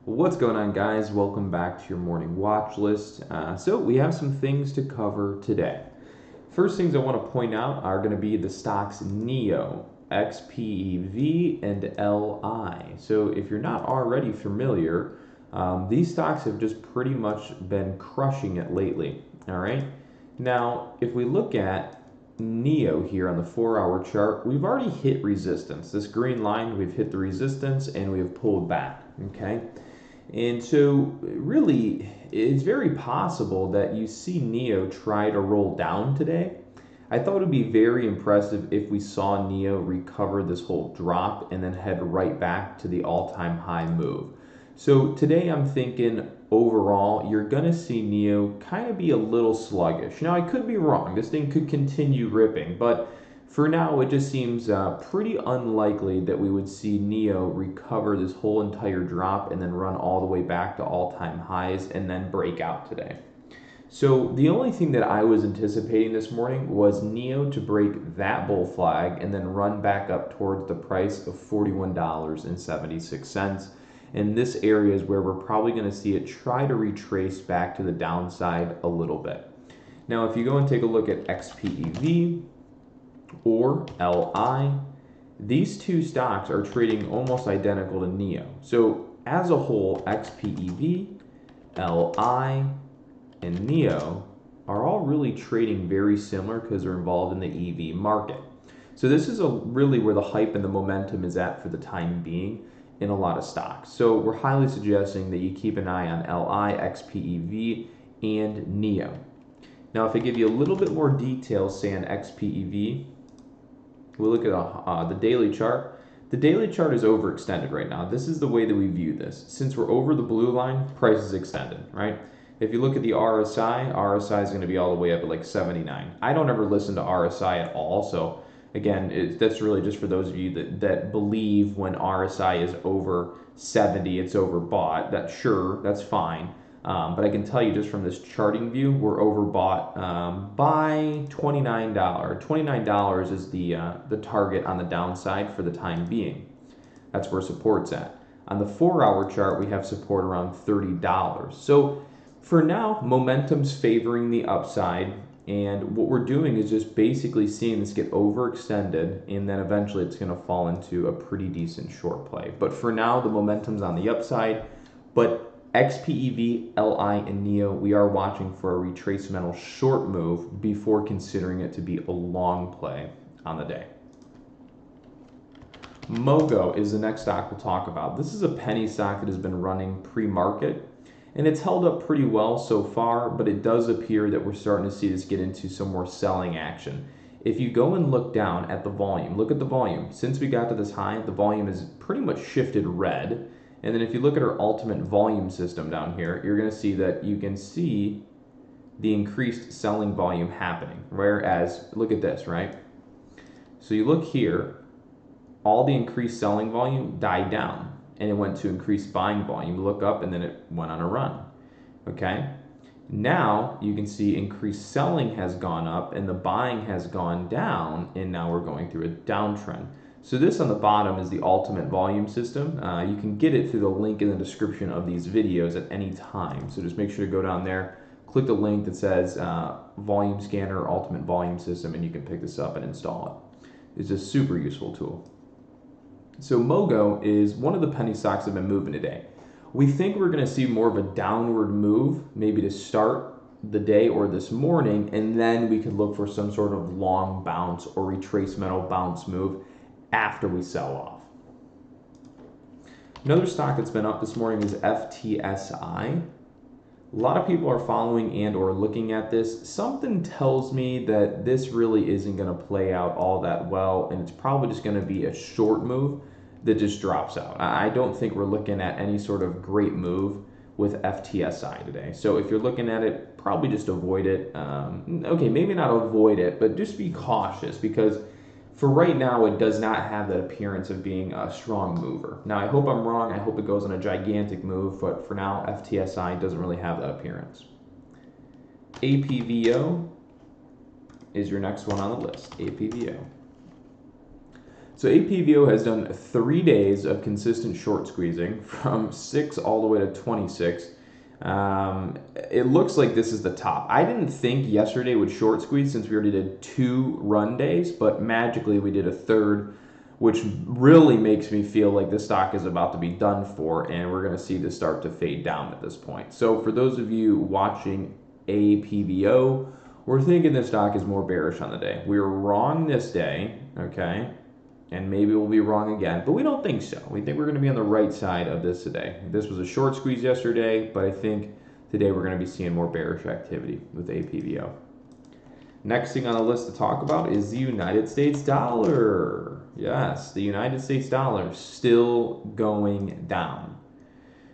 What's going on, guys? Welcome back to your morning watch list. So we have some things to cover today. First things I want to point out are going to be the stocks NEO, XPEV, and LI. So if you're not already familiar, these stocks have just pretty much been crushing it lately. All right. Now, if we look at NEO here on the 4-hour chart, we've already hit resistance. This green line, we've hit the resistance and we have pulled back. Okay. And so, really, it's very possible that you see NEO try to roll down today. I thought it would be very impressive if we saw NEO recover this whole drop and then head right back to the all-time high move. So today I'm thinking overall you're going to see NEO kind of be a little sluggish. Now I could be wrong. This thing could continue ripping, but for now it just seems pretty unlikely that we would see NEO recover this whole entire drop and then run all the way back to all-time highs and then break out today. So the only thing that I was anticipating this morning was NEO to break that bull flag and then run back up towards the price of $41.76. And this area is where we're probably going to see it try to retrace back to the downside a little bit. Now, if you go and take a look at XPEV or LI, these two stocks are trading almost identical to NEO. So as a whole, XPEV, LI, and NEO are all really trading very similar because they're involved in the EV market. So this is really where the hype and the momentum is at for the time being in a lot of stocks. So we're highly suggesting that you keep an eye on LI, XPEV, and NEO. Now, if I give you a little bit more detail, say on XPEV, we'll look at the daily chart. The daily chart is overextended right now. This is the way that we view this. Since we're over the blue line, price is extended, right? If you look at the RSI is going to be all the way up at like 79. I don't ever listen to RSI at all, so again, that's really just for those of you that believe when RSI is over 70, it's overbought. That's fine. But I can tell you just from this charting view, we're overbought by $29. $29 is the target on the downside for the time being. That's where support's at. On the 4-hour chart, we have support around $30. So for now, momentum's favoring the upside, and what we're doing is just basically seeing this get overextended, and then eventually it's going to fall into a pretty decent short play. But for now, the momentum's on the upside, but XPEV, LI, and NEO, we are watching for a retracemental short move before considering it to be a long play on the day. Mogo is the next stock we'll talk about. This is a penny stock that has been running pre-market, and it's held up pretty well so far, but it does appear that we're starting to see this get into some more selling action. If you go and look down at the volume, look at the volume. Since we got to this high, the volume has pretty much shifted red. And then if you look at our ultimate volume system down here, you're going to see that you can see the increased selling volume happening. Whereas, look at this, right? So you look here, all the increased selling volume died down and it went to increased buying volume. Look up and then it went on a run. Okay? Now you can see increased selling has gone up and the buying has gone down, and now we're going through a downtrend. So this on the bottom is the ultimate volume system. You can get it through the link in the description of these videos at any time. So just make sure to go down there, click the link that says volume scanner, ultimate volume system, and you can pick this up and install it. It's a super useful tool. So Mogo is one of the penny stocks that have been moving today. We think we're going to see more of a downward move, maybe to start the day or this morning, and then we could look for some sort of long bounce or retracemental bounce move after we sell off. Another stock that's been up this morning is FTSI. A lot of people are following and or looking at this. Something tells me that this really isn't going to play out all that well, and it's probably just going to be a short move that just drops out. I don't think we're looking at any sort of great move with FTSI today. So if you're looking at it, probably just avoid it. Okay, maybe not avoid it, but just be cautious, because for right now, it does not have that appearance of being a strong mover. Now, I hope I'm wrong. I hope it goes on a gigantic move, but for now, FTSI doesn't really have that appearance. APVO is your next one on the list, APVO. So APVO has done 3 days of consistent short squeezing from 6 all the way to 26. It looks like this is the top. I didn't think yesterday would short squeeze since we already did 2 run days, but magically we did a third, which really makes me feel like this stock is about to be done for, and we're going to see this start to fade down at this point. So for those of you watching APVO, we're thinking this stock is more bearish on the day. We were wrong this day, okay? And maybe we'll be wrong again, but we don't think so. We think we're going to be on the right side of this today. This was a short squeeze yesterday, but I think today we're going to be seeing more bearish activity with APVO. Next thing on the list to talk about is the United States dollar. Yes, the United States dollar still going down.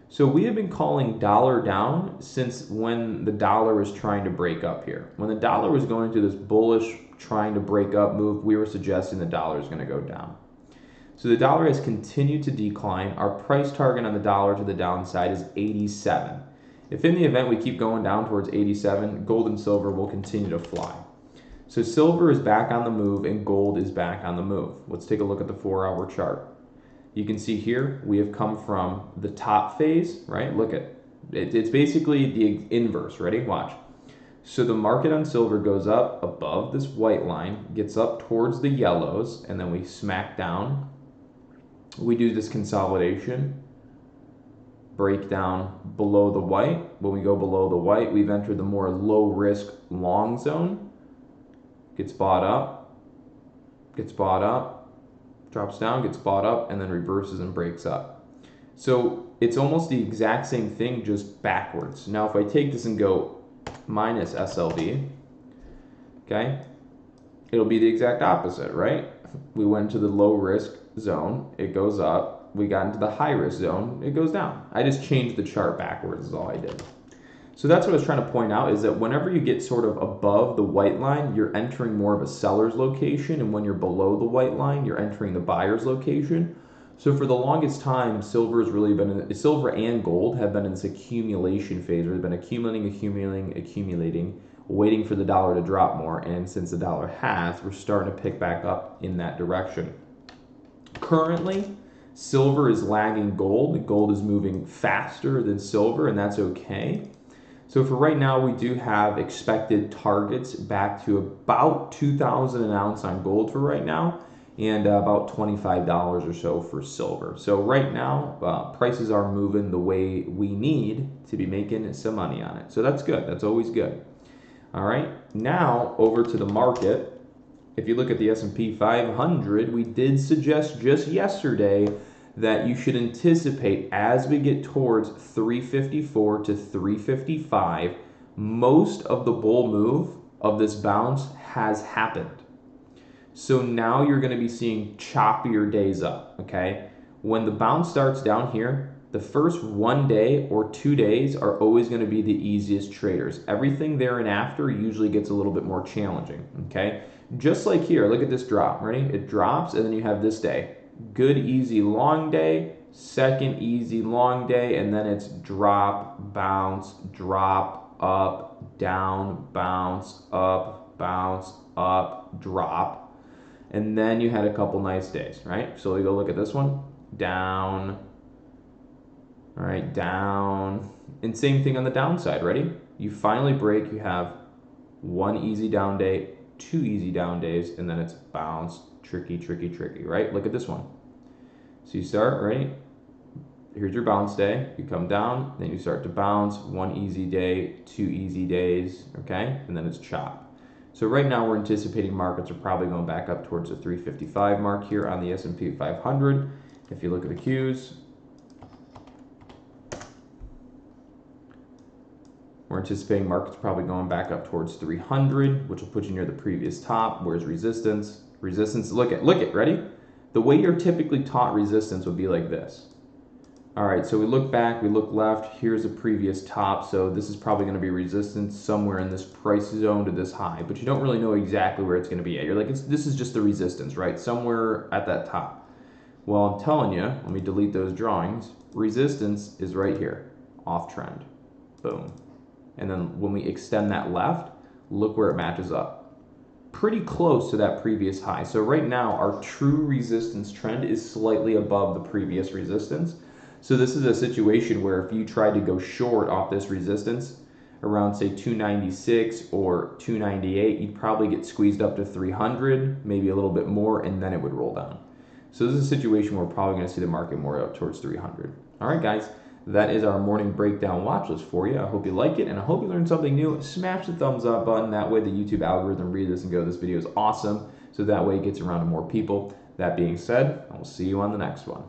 So we have been calling dollar down since when the dollar was trying to break up here. When the dollar was going through this bullish trying to break up move, we were suggesting the dollar is going to go down. So the dollar has continued to decline. Our price target on the dollar to the downside is 87. If in the event we keep going down towards 87, gold and silver will continue to fly. So silver is back on the move and gold is back on the move. Let's take a look at the 4-hour chart. You can see here we have come from the top phase, right? Look at it. It's basically the inverse. Ready? Watch. So the market on silver goes up above this white line, gets up towards the yellows, and then we smack down. We do this consolidation, break down below the white. When we go below the white, we've entered the more low risk long zone. Gets bought up, drops down, gets bought up, and then reverses and breaks up. So it's almost the exact same thing, just backwards. Now if I take this and go minus SLV, okay, it'll be the exact opposite, right? We went to the low risk zone, it goes up. We got into the high risk zone, it goes down. I just changed the chart backwards is all I did. So that's what I was trying to point out, is that whenever you get sort of above the white line, you're entering more of a seller's location, and when you're below the white line, you're entering the buyer's location. So for the longest time, silver and gold have been in this accumulation phase, where they've been accumulating, waiting for the dollar to drop more, and since the dollar has, we're starting to pick back up in that direction. Currently, silver is lagging gold. Gold is moving faster than silver, and that's okay. So for right now, we do have expected targets back to about $2,000 an ounce on gold for right now, and about $25 or so for silver. So right now, prices are moving the way we need to be making some money on it. So that's good. That's always good. All right. Now over to the market. If you look at the S&P 500, we did suggest just yesterday that you should anticipate as we get towards 354 to 355, most of the bull move of this bounce has happened. So now you're going to be seeing choppier days up, okay? When the bounce starts down here, the first 1 day or 2 days are always going to be the easiest traders. Everything there and after usually gets a little bit more challenging, okay? Just like here, look at this drop, ready? It drops and then you have this day. Good, easy, long day, second easy, long day, and then it's drop, bounce, drop, up, down, bounce, up, drop. And then you had a couple nice days, right? So we go look at this one, down, all right, down. And same thing on the downside, ready? You finally break, you have 1 easy down day, 2 easy down days, and then it's bounce, tricky, right? Look at this one. So you start, right? Here's your bounce day. You come down, then you start to bounce. 1 easy day, 2 easy days, okay? And then it's chop. So right now we're anticipating markets are probably going back up towards the 355 mark here on the S&P 500. If you look at the Qs, we're anticipating markets probably going back up towards 300, which will put you near the previous top. Where's resistance? Resistance, look at, ready? The way you're typically taught resistance would be like this. All right, so we look back, we look left, here's a previous top, so this is probably going to be resistance somewhere in this price zone to this high, but you don't really know exactly where it's going to be at. You're like, this is just the resistance, right? Somewhere at that top. Well, I'm telling you, let me delete those drawings, resistance is right here, off trend, boom. And then when we extend that left, look where it matches up. pretty close to that previous high. So right now, our true resistance trend is slightly above the previous resistance. So this is a situation where if you tried to go short off this resistance around say 296 or 298, you'd probably get squeezed up to 300, maybe a little bit more, and then it would roll down. So this is a situation where we're probably going to see the market more up towards 300. All right, guys, that is our morning breakdown watch list for you. I hope you like it, and I hope you learned something new. Smash the thumbs up button. That way the YouTube algorithm reads this and goes, this video is awesome. So that way it gets around to more people. That being said, I will see you on the next one.